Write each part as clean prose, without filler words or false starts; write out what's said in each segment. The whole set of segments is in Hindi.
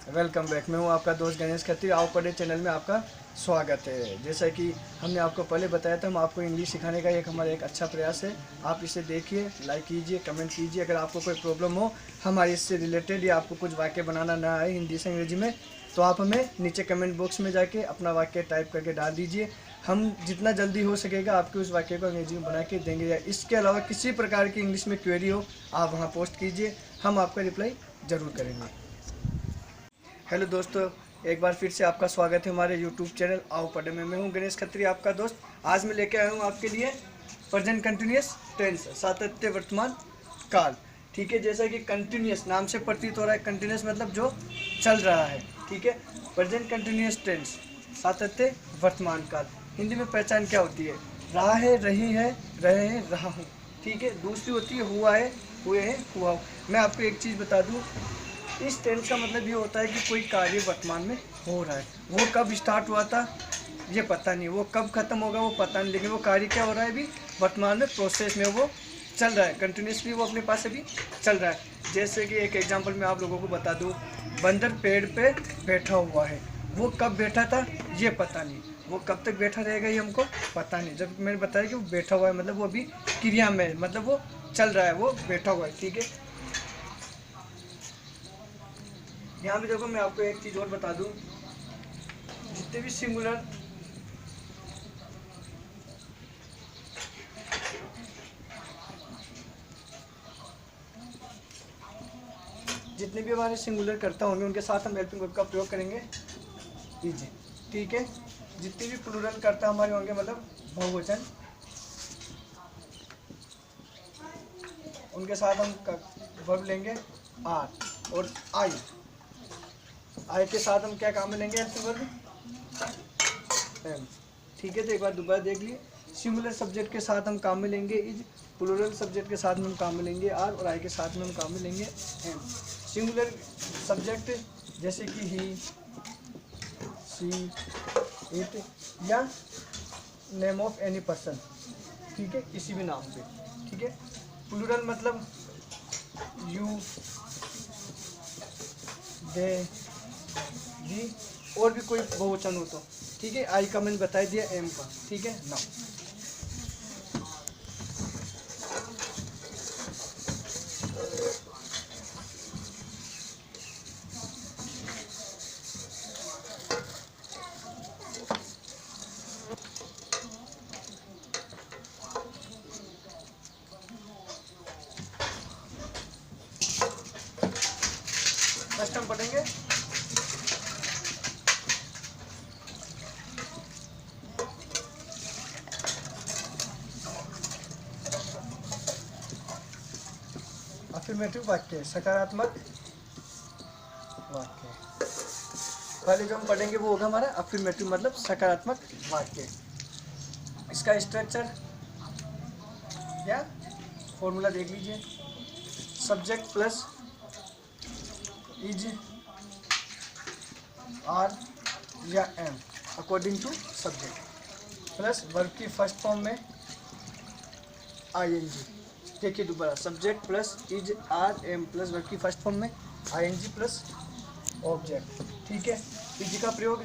Welcome back. मैं हूं आपका दोस्त गणेश खत्री। आओ पढ़े चैनल में आपका स्वागत है। जैसा कि हमने आपको पहले बताया था, हम आपको इंग्लिश सिखाने का हमारा एक अच्छा प्रयास है। आप इसे देखिए, लाइक कीजिए, कमेंट कीजिए। अगर आपको कोई प्रॉब्लम हो हमारे इससे रिलेटेड या आपको कुछ वाक्य बनाना ना आए हिंदी से अंग्रेजी में, तो आप हमें नीचे कमेंट बॉक्स में जाके अपना वाक्य टाइप करके डाल दीजिए। हम जितना जल्दी हो सकेगा आपके उस वाक्य को अंग्रेजी में बना के देंगे। या इसके अलावा किसी प्रकार की इंग्लिश में क्वेरी हो, आप वहाँ पोस्ट कीजिए, हम आपका रिप्लाई ज़रूर करेंगे। हेलो दोस्तों, एक बार फिर से आपका स्वागत है हमारे यूट्यूब चैनल आओ पढ़े में। मैं हूं गणेश खत्री, आपका दोस्त। आज मैं लेके आया हूं आपके लिए प्रेजेंट कंटिन्यूअस टेंस, सातत्य वर्तमान काल। ठीक है, जैसा कि कंटिन्यूअस नाम से प्रतीत हो रहा है, कंटिन्यूअस मतलब जो चल रहा है। ठीक है, प्रेजेंट कंटिन्यूअस टेंस, सातत्य वर्तमान काल। हिंदी में पहचान क्या होती है? रहा है, रही है, रहे हैं, रहा हूँ। ठीक है, दूसरी होती है हुआ है, हुए हैं, हुआ हूँ। मैं आपको एक चीज़ बता दूँ, इस टेंस का मतलब ये होता है कि कोई कार्य वर्तमान में हो रहा है। वो कब स्टार्ट हुआ था ये पता नहीं, वो कब खत्म होगा वो पता नहीं, लेकिन वो कार्य क्या हो रहा है अभी वर्तमान में, प्रोसेस में वो चल रहा है, कंटिन्यूसली वो अपने पास अभी चल रहा है। जैसे कि एक एग्जांपल मैं आप लोगों को बता दूं, बंदर पेड़ पे बैठा हुआ है। वो कब बैठा था ये पता नहीं, वो कब तक बैठा रहेगा ये हमको पता नहीं। जब मैंने बताया कि वो बैठा हुआ है मतलब वो अभी क्रिया में, मतलब वो चल रहा है, वो बैठा हुआ है। ठीक है, यहाँ पे देखो, मैं आपको एक चीज़ और बता दूं, जितने भी सिंगुलर जितने भी हमारे सिंगुलर करता होंगे उनके साथ हम हेल्पिंग वर्ब का प्रयोग करेंगे इज। ठीक है, जितने भी प्लूरल करता हमारे होंगे मतलब बहुवचन, उनके साथ हम वर्ब लेंगे आर। और आई, आई के साथ हम क्या काम में लेंगे? Helping verb am. ठीक है, तो एक बार दोबारा देख लिए, सिंगुलर सब्जेक्ट के साथ हम काम में लेंगे इज, प्लूरल सब्जेक्ट के साथ में हम काम में लेंगे आर, और आई के साथ में हम काम में लेंगे एम। सिंगुलर सब्जेक्ट जैसे कि ही, सी, इट, या नेम ऑफ एनी पर्सन। ठीक है, किसी भी नाम पे। ठीक है, प्लूरल मतलब यू, दे, दी, और भी कोई बहुवचन हो तो। ठीक है, आई का मैंने बता दिया, एम का। ठीक है ना, फर्स्ट हम पढ़ेंगे अफर्मेटिव वाक्य, सकारात्मक वाक्य। पहले जो हम पढ़ेंगे वो होगा हमारा अफर्मेटिव मतलब सकारात्मक वाक्य। इसका स्ट्रक्चर या फॉर्मूला देख लीजिए। सब्जेक्ट प्लस इज, आर या am according to subject, plus verb की फर्स्ट फॉर्म में आईएनजी। देखिए दोबारा, subject plus is, are, am plus verb की फर्स्ट फॉर्म में आईएनजी प्लस ऑब्जेक्ट। ठीक है, इज का प्रयोग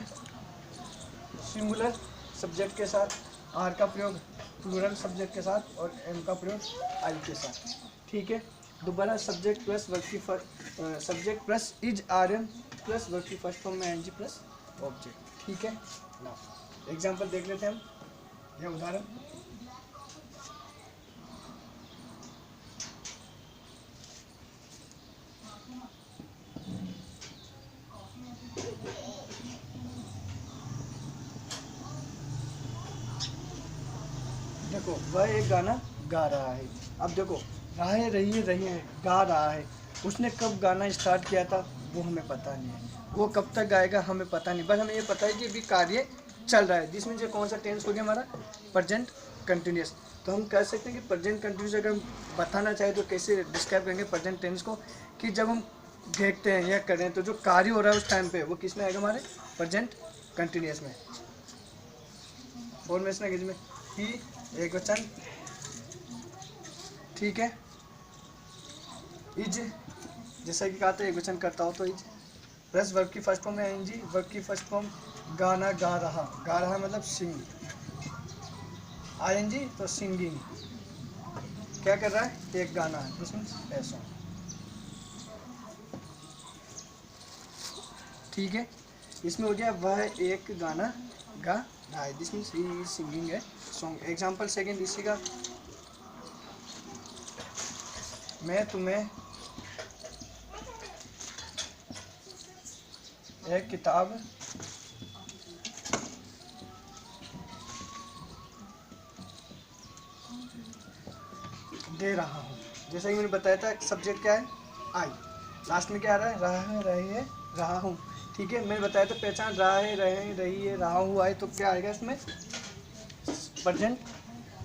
सिंगुलर सब्जेक्ट के साथ, आर का प्रयोग प्लूरल सब्जेक्ट के साथ, और एम का प्रयोग आई के साथ। ठीक है, दोबारा सब्जेक्ट प्लस वर्ब की subject plus is, are, am plus verb की फर्स्ट फॉर्म में एन जी प्लस ऑब्जेक्ट। ठीक है ना, एग्जाम्पल देख लेते हैं हम, यह उदाहरण। देखो, वह एक गाना गा रहा है। अब देखो, राहें रही है, रही है, गा रहा है। उसने कब गाना स्टार्ट किया था वो हमें पता नहीं है, वो कब तक गाएगा हमें पता नहीं, बस हमें ये पता है कि अभी कार्य चल रहा है। जिसमें से कौन सा टेंस हो गया हमारा? Present continuous. तो हम कह सकते हैं कि प्रेजेंट कंटिन्यूस अगर हम बताना चाहें तो कैसे डिस्क्राइब करेंगे प्रेजेंट टेंस को, कि जब हम देखते हैं या करें तो जो कार्य हो रहा है उस टाइम पे वो किस में आएगा? हमारे प्रेजेंट कंटिन्यूस में। फॉर्मेशन अंग्रेजी में ही, एक वचन। ठीक है, इज, जैसा कि कहा था एक वचन करता हो तो इज। प्लस वर्ब की फर्स्ट फॉर्म है ing, वर्ब की फर्स्ट फॉर्म गाना गा रहा मतलब सिंग, ing तो सिंगिंग, क्या कर रहा है, एक गाना, दिस मीन्स ए सॉन्ग। ठीक है, इसमें हो गया वह एक गाना गा रहा है, this means he is singing a song. Example second इसी का, मैं तुम्हें एक किताब दे रहा हूँ। जैसा कि मैंने बताया था सब्जेक्ट क्या है, आई, लास्ट में क्या आ रहा है, रही है रहा हूँ। ठीक है, मैंने बताया था पहचान, रहा है, रही है, रहा हूँ आए तो क्या आएगा इसमें, प्रेजेंट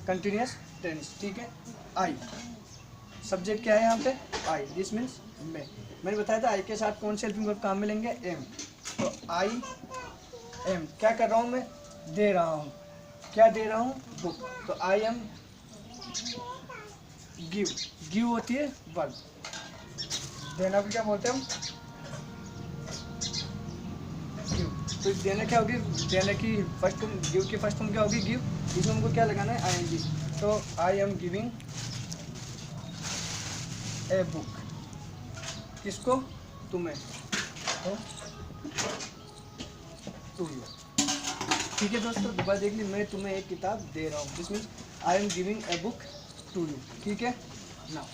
कंटिन्यूअस टेंस। ठीक है, आई, सब्जेक्ट क्या है यहाँ पे, आई, दिस मीन्स मैंने बताया था आई के साथ कौन से हेल्पिंग वर्ब काम में लेंगे, एम, तो आई एम, क्या कर रहा हूँ मैं, दे रहा हूँ, क्या दे रहा हूँ, बुक, तो आई एम गिव, गिव होती है वर्ब, देना को क्या बोलते हैं हम, गिव, तो देना क्या होगी, देने की फर्स्ट फॉर्म, गिव की फर्स्ट फॉर्म क्या होगी, गिव, इसमें हमको क्या लगाना है, आई एन जी, तो आई एम गिविंग ए बुक, किसको, तुम्हें, तो टू यू। ठीक है दोस्तों, दोबारा देख ली, मैं तुम्हें एक किताब दे रहा हूँ, this means I am giving a book to you. ठीक है ना,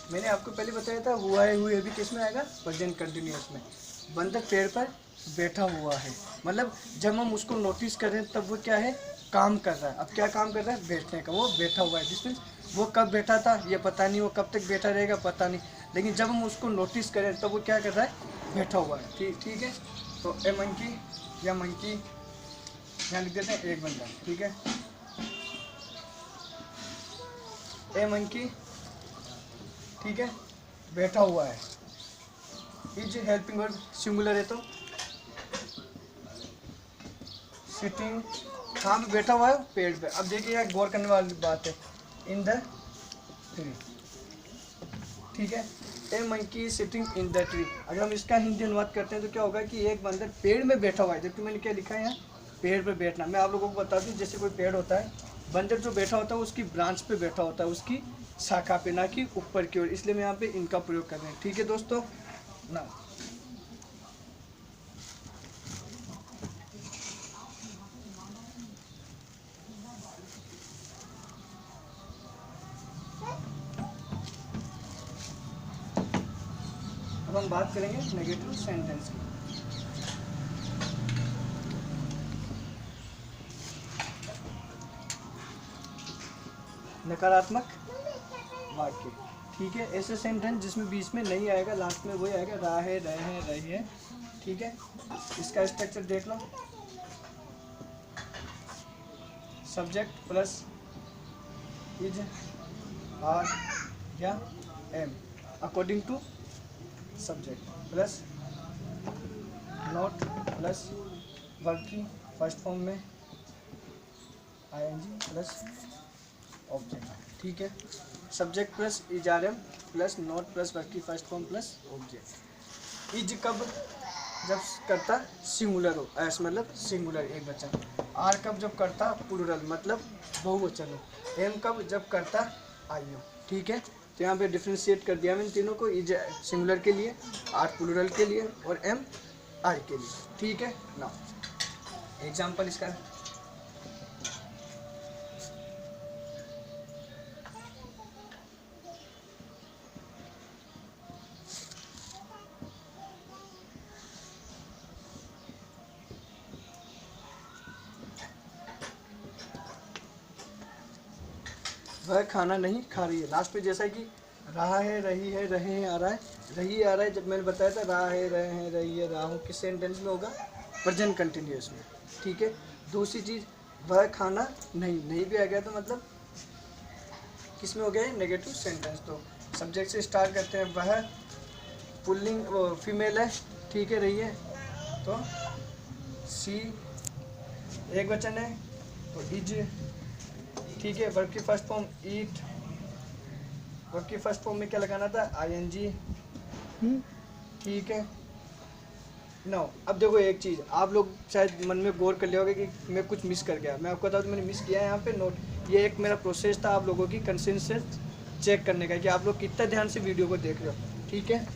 मैंने आपको पहले बताया था हुआ है, हुए भी किस में आएगा, प्रेजेंट कंटिन्यूअस में। बंदर पेड़ पर बैठा हुआ है, मतलब जब हम उसको नोटिस कर रहे हैं तब वो क्या है, काम कर रहा है। अब क्या काम कर रहा है, बैठने का, वो बैठा हुआ है, जिस मीन्स वो कब बैठा था ये पता नहीं, वो कब तक बैठा रहेगा पता नहीं, लेकिन जब हम उसको नोटिस करें तब वो क्या कर रहा है, बैठा हुआ है। ठीक है, तो ए मंकी या मंकी यहाँ लिख देते हैं एक बंदा। ठीक है, ए मंकी, ठीक है, बैठा हुआ है, इज हेल्पिंग वर्ब सिंगुलर है तो सिटिंग, कहाँ पे बैठा हुआ है, पेड़ पे। अब देखिए यार गौर करने वाली बात है, इन द ट्री। ठीक है, a monkey sitting in the tree, अगर हम इसका हिंदी अनुवाद करते हैं तो क्या होगा कि एक बंदर पेड़ में बैठा हुआ है, जबकि मैंने क्या लिखा है यहाँ, पेड़ पे बैठना। मैं आप लोगों को बता दूँ, जैसे कोई पेड़ होता है, बंदर जो बैठा होता है उसकी ब्रांच पे बैठा होता है, उसकी शाखा पे, ना कि ऊपर की ओर, इसलिए मैं यहाँ पे इनका प्रयोग कर रहे हैं। ठीक है दोस्तों ना, अब हम बात करेंगे नेगेटिव सेंटेंस की। नकारात्मक वाक्य। ठीक है, ऐसे सेंटेंस जिसमें बीच में नहीं आएगा, लास्ट में वही आएगा, रहा है, रहे हैं, रही है। ठीक है, इसका स्ट्रक्चर देख लो, सब्जेक्ट प्लस इज, आर या am according to subject, plus not plus verb की फर्स्ट फॉर्म में आईएनजी प्लस ऑब्जेक्ट। ठीक है, subject plus is are am plus not plus verb की first form plus object. Is कब जब करता सिंगुलर हो, एस मतलब सिंगुलर एक वचन, आर कब जब करता प्लूरल मतलब बहुवचन हो, एम कब जब करता आई हो। ठीक है, तो यहाँ पे डिफ्रेंशिएट कर दिया मैंने तीनों को, इज सिंगुलर के लिए, आर प्लूरल के लिए और एम आई के लिए। ठीक है ना, एग्जाम्पल इसका, वह खाना नहीं खा रही है, लास्ट पे जैसा कि रहा है, रही है, रहे हैं आ रहा है, रही आ रहा है, जब मैंने बताया था रहा है, रहे हैं, रही है, रहा हूँ, किस सेंटेंस में होगा, प्रेजेंट कंटिन्यूअस में। ठीक है। दूसरी चीज़, वह खाना नहीं भी आ गया तो मतलब किस में हो गया नेगेटिव सेंटेंस। तो सब्जेक्ट से स्टार्ट करते हैं। वह पुल्लिंग फीमेल है, ठीक है, रही है, तो सी एक वचन है, तो इज, ठीक है। वर्ब की फर्स्ट फॉर्म ईट, वर्ब की फर्स्ट फॉर्म में क्या लगाना था, आईएनजी, ठीक है। नो, अब देखो एक चीज़ आप लोग शायद मन में गौर कर लिया होगा कि मैं कुछ मिस कर गया। मैं आपको बता दूं मैंने मिस किया है यहाँ पे नोट। ये एक मेरा प्रोसेस था आप लोगों की कंसिस्टेंस चेक करने का कि आप लोग कितना ध्यान से वीडियो को देख रहे हो, ठीक है।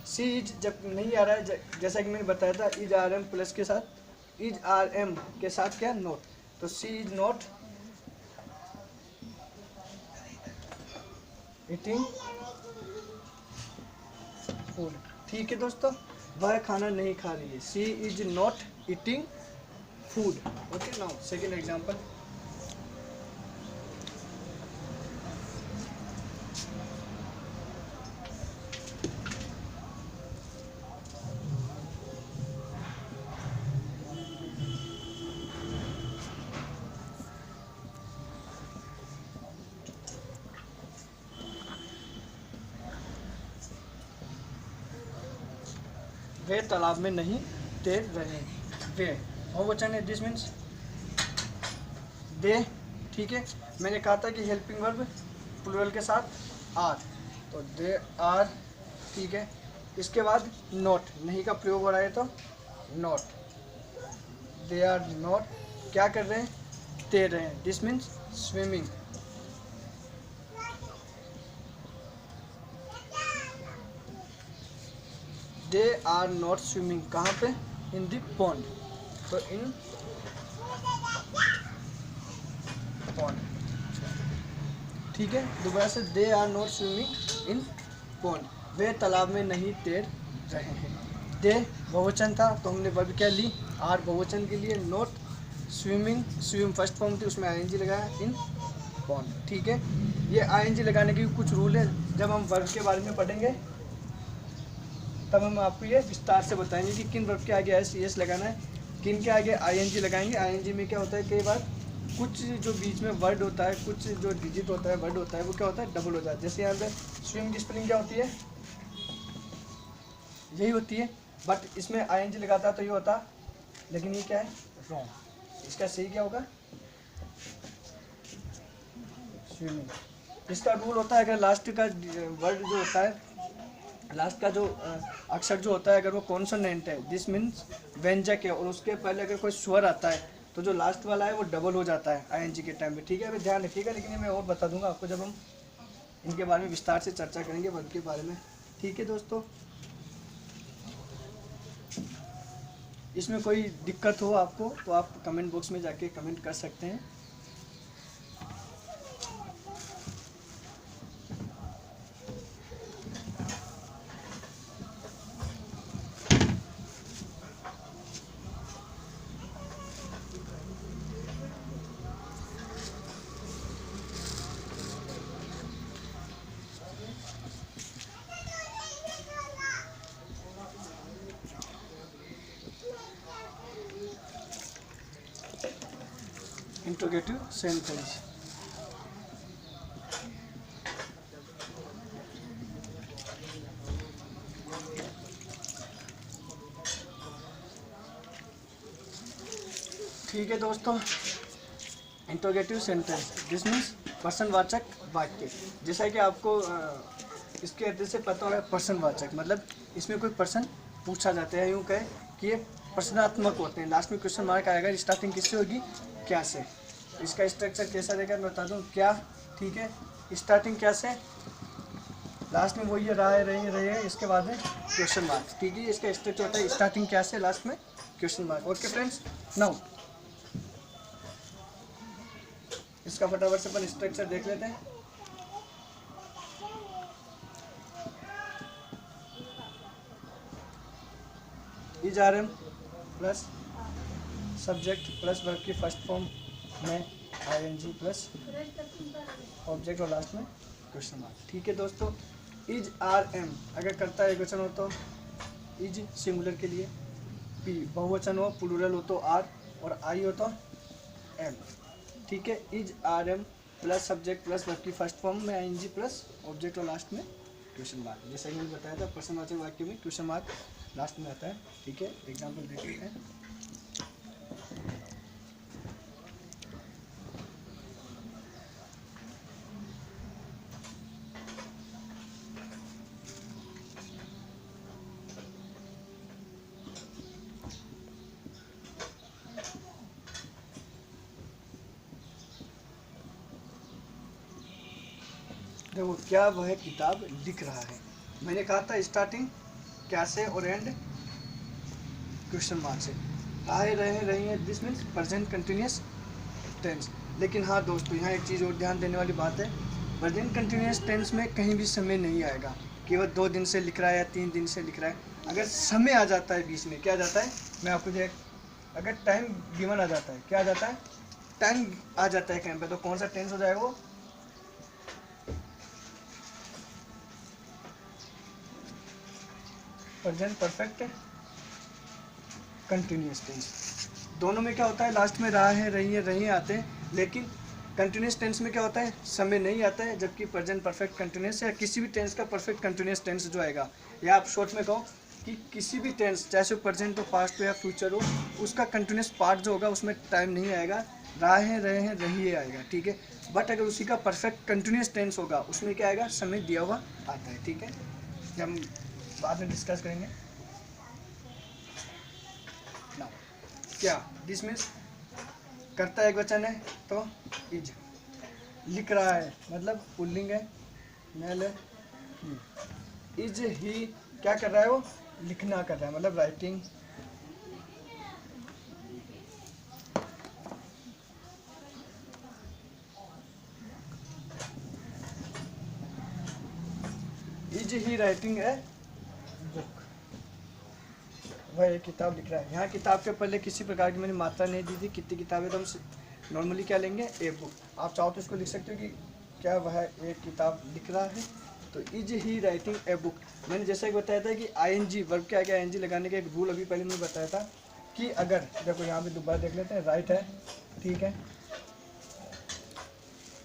सी इज जब नहीं आ रहा है, जैसा कि मैंने बताया था, इज आर एम प्लस के साथ, इज आर एम के साथ क्या नोट, तो she is not eating food, ठीक है दोस्तों। वह खाना नहीं खा रही है, she is not eating food. Okay, now second example. वे तालाब में नहीं तैर रहे, वे बहुवचन है, दिस मीन्स दे, ठीक है। मैंने कहा था कि हेल्पिंग वर्ब प्लूरल के साथ आर, तो दे आर, ठीक है। इसके बाद नॉट, नहीं का प्रयोग हो रहा है तो नॉट, दे आर नॉट क्या कर रहे हैं, तैर रहे हैं, this means swimming. They are not swimming कहाँ पे, इन द पॉन्ड, तो इन पॉन्ड, ठीक है। दोबारा से, they are not swimming in pond, वे तालाब में नहीं तैर रहे हैं। दे बहुवचन था तो हमने वर्ब क्या ली, आर बहुवचन के लिए, not swimming, swim first form थी उसमें आईएनजी लगाया, इन पॉन्ड, ठीक है। ये आईएनजी लगाने के कुछ रूल है, जब हम वर्ब के बारे में पढ़ेंगे तब हम आपको ये विस्तार से बताएंगे कि किन वर्ब के आगे एस लगाना है, किन के आगे आईएनजी लगाएंगे। आईएनजी में क्या होता है, कई बार कुछ जो बीच में वर्ड होता है, कुछ जो डिजिट होता है, वर्ड होता है, वो क्या होता है, डबल हो जाता है। जैसे यहाँ पे स्विम की स्पेलिंग क्या होती है, यही होती है, बट इसमें आईएनजी लगाता है तो ये होता, लेकिन ये क्या है, रॉन्ग। इसका सही क्या होगा, स्विमिंग। इसका रूल होता है, अगर लास्ट का वर्ड जो होता है, लास्ट का जो अक्षर जो होता है, अगर वो कॉन्सोनेंट है, दिस मीन्स व्यंजक है, और उसके पहले अगर कोई स्वर आता है तो जो लास्ट वाला है वो डबल हो जाता है आईएनजी के टाइम पे, ठीक है। अभी ध्यान रखिएगा, लेकिन ये मैं और बता दूंगा आपको जब हम इनके बारे में विस्तार से चर्चा करेंगे वर्ब के बारे में, ठीक है दोस्तों। इसमें कोई दिक्कत हो आपको तो आप कमेंट बॉक्स में जाके कमेंट कर सकते हैं। इंट्रोगेटिव सेंटेंस, ठीक है दोस्तों। इंट्रोगेटिव सेंटेंस, दिस मीन्स प्रश्नवाचक वाक्य। जैसा कि आपको इसके अर्थ से पता होगा, प्रश्नवाचक मतलब इसमें कोई प्रश्न पूछा जाता है, यूँ कहे कि ये प्रश्नात्मक होते हैं। लास्ट में क्वेश्चन मार्क आएगा, स्टार्टिंग किससे होगी, क्या से। इसका स्ट्रक्चर कैसा रहेगा मैं बता दूँ, क्या, ठीक है, स्टार्टिंग क्या से, लास्ट में वो ये रहे, इसके बाद में क्वेश्चन मार्क, ठीक है। इसका स्ट्रक्चर होता है स्टार्टिंग क्या से, लास्ट में question mark. Okay friends, now इसका फटाफट से अपन स्ट्रक्चर देख लेते हैं। Is are am plus subject plus verb की फर्स्ट फॉर्म में आईएनजी प्लस ऑब्जेक्ट और लास्ट में क्वेश्चन मार्क, ठीक है दोस्तों। इज आर एम अगर करता है क्वेश्चन हो तो इज सिंगुलर के लिए, पी, बहुवचन हो प्लूरल हो तो आर, और आई हो तो एम। ठीक है, is are am plus subject plus verb की फर्स्ट फॉर्म में I N G plus object और लास्ट में क्वेश्चन मार्क। जैसा कि मैंने बताया था प्रश्नवाचक वाक्य में क्वेश्चन मार्क लास्ट में आता है। ठीक है, एग्जाम्पल देख लेते हैं। देखो, क्या वह किताब लिख रहा है। मैंने कहा था स्टार्टिंग क्या से और एंड क्वेश्चन मार्क से। आए रहे रही है, this means present continuous tense. लेकिन हाँ दोस्तों, यहाँ एक चीज़ और ध्यान देने वाली बात है, प्रेजेंट कंटिन्यूस टेंस में कहीं भी समय नहीं आएगा। केवल 2 दिन से लिख रहा है या 3 दिन से लिख रहा है, अगर समय आ जाता है बीच में, क्या आ जाता है, मैं आपको देख, अगर टाइम गिवन आ जाता है, क्या आ जाता है, टाइम आ जाता है कहीं पे, तो कौन सा टेंस हो जाएगा वो, प्रेजेंट परफेक्ट कंटिन्यूस टेंस। दोनों में क्या होता है, लास्ट में रहा है रही है आते हैं, लेकिन कंटिन्यूस टेंस में क्या होता है, समय नहीं आता है। जबकि प्रेजेंट परफेक्ट कंटिन्यूस या किसी भी टेंस का परफेक्ट कंटिन्यूस टेंस जो आएगा, या आप शॉर्ट में कहो कि किसी भी टेंस, चाहे वो प्रेजेंट हो, पास्ट हो या फ्यूचर हो, उसका कंटिन्यूस पार्ट जो होगा उसमें टाइम नहीं आएगा, रहे हैं रही है आएगा। ठीक है, बट अगर उसी का परफेक्ट कंटिन्यूस टेंस होगा, उसमें क्या आएगा, समय दिया हुआ आता है। ठीक है, जब हम बाद में डिस्कस करेंगे ना। क्या दिस मीन्स करता एक वचन है तो इज, लिख रहा है मतलब पुल्लिंग है, मेल है ही। इज ही क्या कर रहा है, वो लिखना कर रहा है, मतलब राइटिंग। इज ही राइटिंग है बुक, वह एक किताब लिख रहा है। यहाँ किताब के पहले किसी प्रकार की मैंने मात्रा नहीं दी थी, कितनी किताबें, तो हम नॉर्मली क्या लेंगे, ए बुक। आप चाहो तो इसको लिख सकते हो कि क्या वह एक किताब लिख रहा है, तो is he writing a book. मैंने जैसा कि बताया था कि आई एन जी वर्ब के आगे आई एन जी लगाने का एक रूल अभी पहले मैंने बताया था कि अगर, देखो यहाँ पे दोबारा देख लेते हैं, राइट है, ठीक है,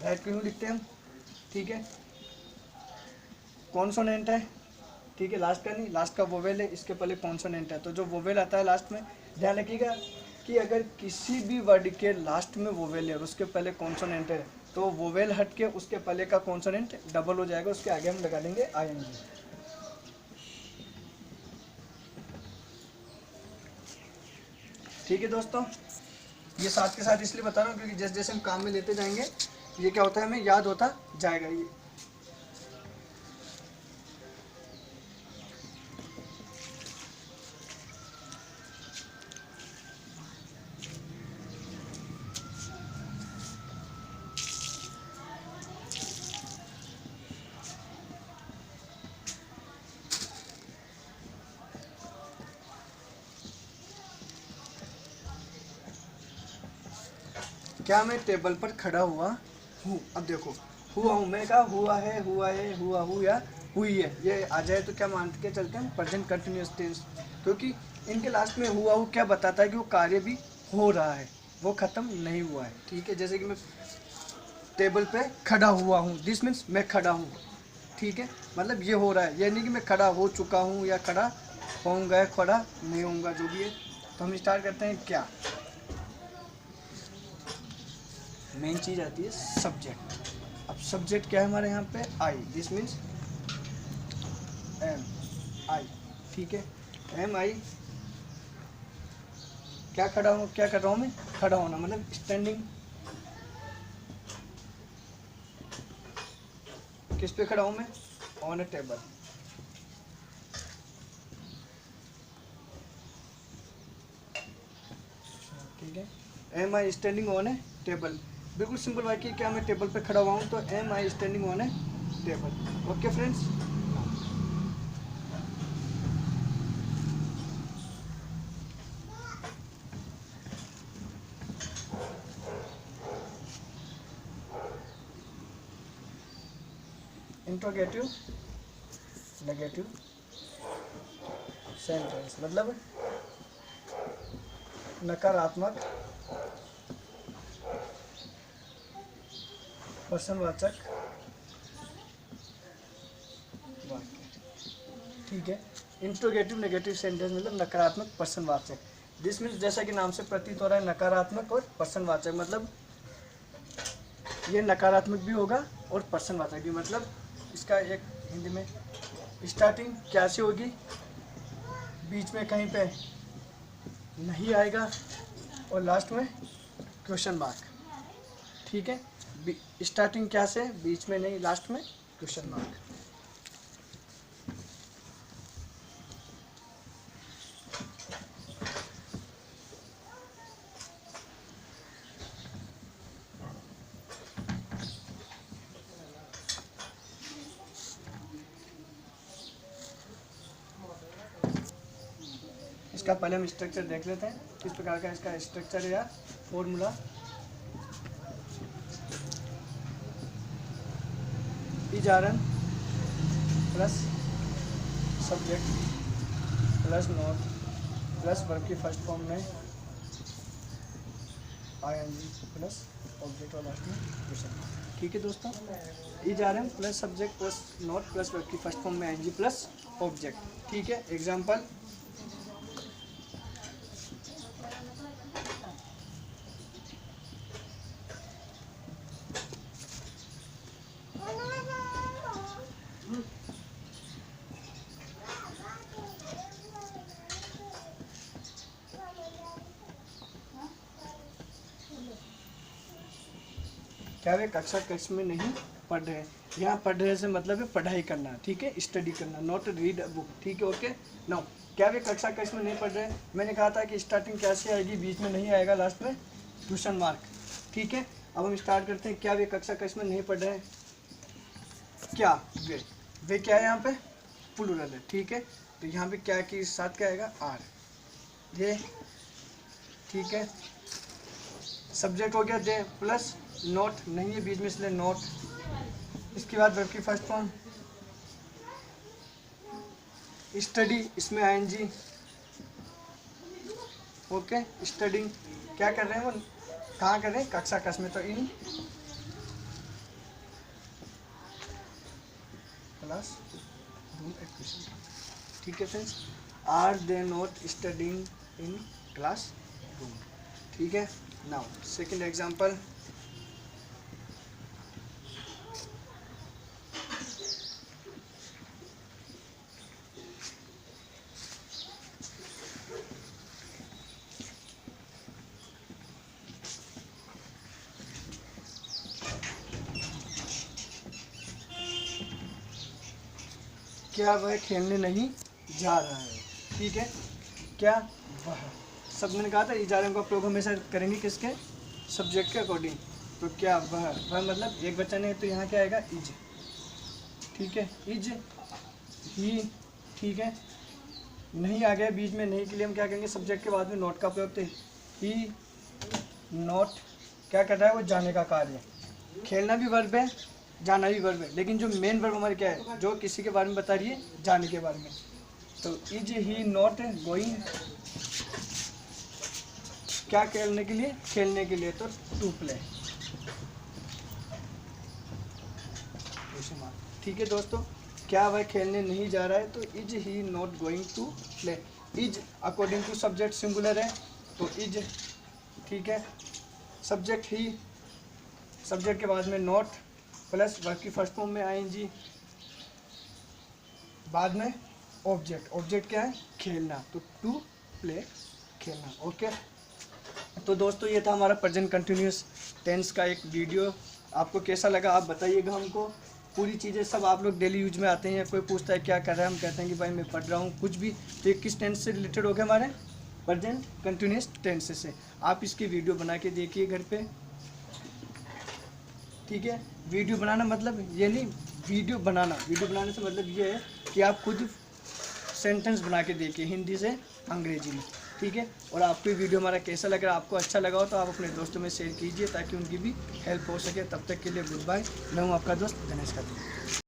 राइट क्यों लिखते हैं हम, ठीक है, कॉन्सोनेंट है, ठीक है, लास्ट का नहीं, लास्ट का वोवेल है, इसके पहले कॉन्सोनेंट है, तो जो वोवेल आता है लास्ट में, ध्यान रखिएगा कि अगर किसी भी वर्ड के लास्ट में वोवेल है और उसके पहले कॉन्सोनेंट है, तो वोवेल हट के उसके पहले का कॉन्सोनेंट डबल हो जाएगा, उसके आगे हम लगा देंगे आई एन जी। ठीक है दोस्तों, ये साथ के साथ इसलिए बता रहा हूँ क्योंकि जैसे जैसे हम काम में लेते जाएंगे, ये क्या होता है, हमें याद होता जाएगा। ये क्या मैं टेबल पर खड़ा हुआ हूँ, अब देखो हुआ हूँ, मैं कहा हुआ है, हुआ हूँ या हुई है, ये आ जाए तो क्या मान के चलते हैं, प्रेजेंट कंटिन्यूअस टेंस। क्योंकि इनके लास्ट में हुआ हूँ क्या बताता है कि वो कार्य भी हो रहा है, वो खत्म नहीं हुआ है। ठीक है, जैसे कि मैं टेबल पे खड़ा हुआ हूँ, दिस मीन्स मैं खड़ा हूँ, ठीक है, मतलब ये हो रहा है, ये नहीं कि मैं खड़ा हो चुका हूँ या खड़ा होऊंगा, खड़ा नहीं होऊंगा, जो भी है। तो हम स्टार्ट करते हैं क्या, मेन चीज़ आती है सब्जेक्ट। अब सब्जेक्ट क्या है हमारे यहाँ पे, आई, दिस मीन्स एम आई, ठीक है, एम आई, क्या खड़ा हूँ, क्या कर रहा हूँ मैं, खड़ा होना, मतलब स्टैंडिंग। किस पे खड़ा हूँ मैं, ऑन ए टेबल। ठीक है, am I standing on a table, बिल्कुल सिंपल वाक्य, क्या मैं टेबल पे खड़ा हुआ हूँ, तो am I standing on a table. Okay friends, interrogative negative sentence मतलब नकारात्मक प्रश्नवाचक वाक्य। ठीक है, इंट्रोगेटिव नेगेटिव सेंटेंस मतलब नकारात्मक प्रश्नवाचक। दिस मीन्स जैसा कि नाम से प्रतीत हो रहा है नकारात्मक और प्रश्नवाचक, मतलब ये नकारात्मक भी होगा और प्रश्नवाचक भी। मतलब इसका एक हिंदी में स्टार्टिंग क्या से होगी, बीच में कहीं पे नहीं आएगा और लास्ट में क्वेश्चन मार्क। ठीक है, स्टार्टिंग क्या से, बीच में नहीं, लास्ट में क्वेश्चन मार्क। इसका पहले हम स्ट्रक्चर देख लेते हैं, किस प्रकार का इसका स्ट्रक्चर या formula. Is are am plus subject plus not plus verb की फर्स्ट फॉर्म में आईएनजी प्लस ऑब्जेक्ट और लास्ट में क्वेश्चन। ठीक है दोस्तों, is are am plus subject plus not plus verb की फर्स्ट फॉर्म में आईएनजी प्लस ऑब्जेक्ट। ठीक है, एग्जाम्पल क्या वे कक्षा कक्ष में नहीं पढ़ रहे। यहाँ पढ़ रहे से मतलब है पढ़ाई करना। ठीक है, स्टडी करना, नॉट रीड अ बुक। ठीक है, ओके। नाउ क्या वे कक्षा कक्ष में नहीं पढ़ रहे, मैंने कहा था कि स्टार्टिंग कैसे आएगी, बीच में नहीं आएगा, लास्ट में क्वेश्चन मार्क। ठीक है, अब हम स्टार्ट करते हैं। क्या वे कक्षा कक्ष में नहीं पढ़ रहे हैं, क्या वे क्या है, यहाँ पे प्लूरल है। ठीक है, तो यहाँ पे क्या के साथ क्या आएगा, आर, ये। ठीक है, सब्जेक्ट हो गया दे प्लस नोट नहीं है बीच में, इसलिए नोट। इसके बाद वर्ब की फर्स्ट फॉर्म स्टडी, इसमें आईएनजी। ओके, स्टडिंग क्या कर रहे हैं, वो कहाँ कर रहे हैं, कक्षा कक्ष में, तो इन क्लास रूम एडमिशन। ठीक है friends, are they not studying in class room. ठीक है, नाउ सेकेंड एग्जाम्पल, क्या वह खेलने नहीं जा रहा है। ठीक है, क्या वह, सब मैंने कहा था इजारे का प्रयोग हमेशा करेंगे किसके, सब्जेक्ट के अकॉर्डिंग। तो क्या वह मतलब एक बच्चा नहीं है, तो यहाँ क्या आएगा, इज। ठीक है, इज ही। ठीक है, नहीं आ गया बीच में, नहीं के लिए हम क्या करेंगे, सब्जेक्ट के बाद में नोट का प्रयोग। ही नोट क्या कर रहा है, वो जाने का कार्य। खेलना भी वर्ब है, जाना भी वर्ब है, लेकिन जो मेन वर्ब हमारे क्या है, जो किसी के बारे में बता रही है, जाने के बारे में। तो इज ही नॉट गोइंग, क्या खेलने के लिए, खेलने के लिए, तो टू प्ले। ठीक है दोस्तों, क्या वह खेलने नहीं जा रहा है, तो is he not going to play. Is according to subject singular है, तो इज। ठीक है, सब्जेक्ट ही, सब्जेक्ट के बाद में नॉट प्लस वर्ब की फर्स्ट फॉर्म में आईएनजी, बाद में ऑब्जेक्ट। ऑब्जेक्ट क्या है, खेलना, तो टू प्ले, खेलना। ओके, तो दोस्तों ये था हमारा प्रेजेंट कंटिन्यूस टेंस का एक वीडियो। आपको कैसा लगा आप बताइएगा हमको। पूरी चीज़ें सब आप लोग डेली यूज में आते हैं, कोई पूछता है क्या कर रहा है, हम कहते हैं कि भाई मैं पढ़ रहा हूँ, कुछ भी। तो ये किस टेंस से रिलेटेड हो गया, हमारे प्रेजेंट कंटिन्यूस टेंस से। आप इसकी वीडियो बना के देखिए घर पे। ठीक है, वीडियो बनाना मतलब ये नहीं, वीडियो बनाने से मतलब ये है कि आप खुद सेंटेंस बना के देखिए हिंदी से अंग्रेजी में। ठीक है, और आपको ये वीडियो हमारा कैसा लग रहा है, आपको अच्छा लगा हो तो आप अपने दोस्तों में शेयर कीजिए ताकि उनकी भी हेल्प हो सके। तब तक के लिए गुड बाय। मैं हूँ आपका दोस्त गणेश खातिर।